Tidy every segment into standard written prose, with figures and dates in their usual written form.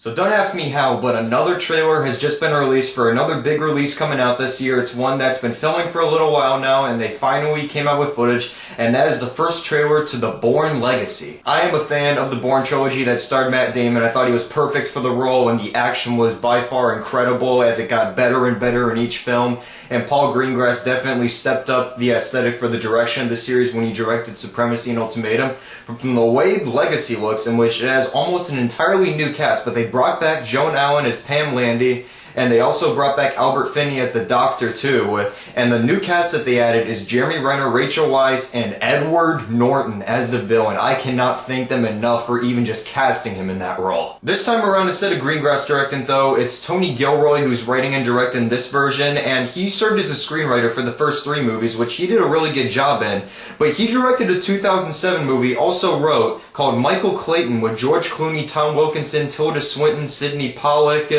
So don't ask me how, but another trailer has just been released for another big release coming out this year. It's one that's been filming for a little while now, and they finally came out with footage, and that is the first trailer to the Bourne Legacy. I am a fan of the Bourne trilogy that starred Matt Damon. I thought he was perfect for the role, and the action was by far incredible as it got better and better in each film. And Paul Greengrass definitely stepped up the aesthetic for the direction of the series when he directed Supremacy and Ultimatum. But from the way the Legacy looks, in which it has almost an entirely new cast, but they brought back Joan Allen as Pam Landy, and they also brought back Albert Finney as the Doctor too. And the new cast that they added is Jeremy Renner, Rachel Weisz, and Edward Norton as the villain. I cannot thank them enough for even just casting him in that role. This time around, instead of Greengrass directing though, it's Tony Gilroy who's writing and directing this version, and he served as a screenwriter for the first 3 movies, which he did a really good job in. But he directed a 2007 movie, also wrote, called Michael Clayton, with George Clooney, Tom Wilkinson, Tilda Swinton, Sidney Pollack,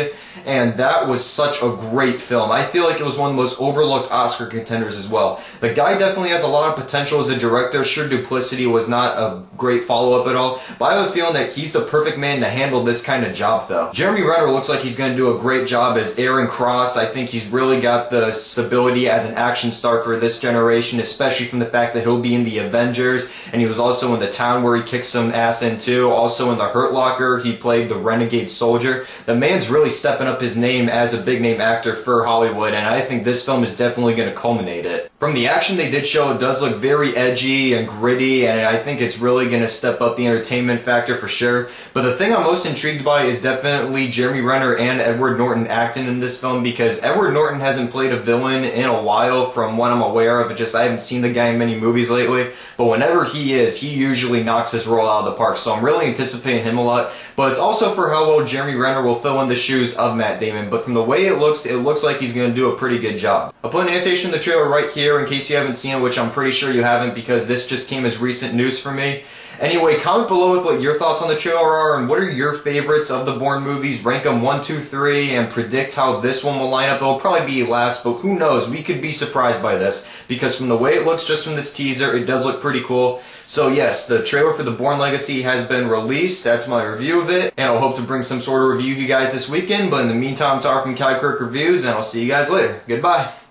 and that was such a great film. I feel like it was one of the most overlooked Oscar contenders as well. The guy definitely has a lot of potential as a director. Sure, Duplicity was not a great follow-up at all, but I have a feeling that he's the perfect man to handle this kind of job though. Jeremy Renner looks like he's going to do a great job as Aaron Cross. I think he's really got the stability as an action star for this generation, especially from the fact that he'll be in the Avengers, and he was also in The Town where he kicked some ass in too. Also in The Hurt Locker, he played the renegade soldier. The man's really stepping up his name as a big name actor for Hollywood, and I think this film is definitely going to culminate it. From the action they did show, it does look very edgy and gritty, and I think it's really going to step up the entertainment factor for sure. But the thing I'm most intrigued by is definitely Jeremy Renner and Edward Norton acting in this film, because Edward Norton hasn't played a villain in a while from what I'm aware of. I haven't seen the guy in many movies lately, but whenever he is, he usually knocks his role out of the park, so I'm really anticipating him a lot. But it's also for how well Jeremy Renner will fill in the shoes of Matt Damon, but from the way it looks like he's going to do a pretty good job. I'll put an annotation of the trailer right here in case you haven't seen it, which I'm pretty sure you haven't because this just came as recent news for me. Anyway, comment below with what your thoughts on the trailer are and what are your favorites of the Bourne movies. Rank them 1, 2, 3 and predict how this one will line up. It'll probably be last, but who knows? We could be surprised by this because from the way it looks just from this teaser, it does look pretty cool. So yes, the trailer for the Bourne Legacy has been released. That's my review of it, and I'll hope to bring some sort of review to you guys this weekend. But in the meantime, I'm Tar from CaliCritic Reviews, and I'll see you guys later. Goodbye.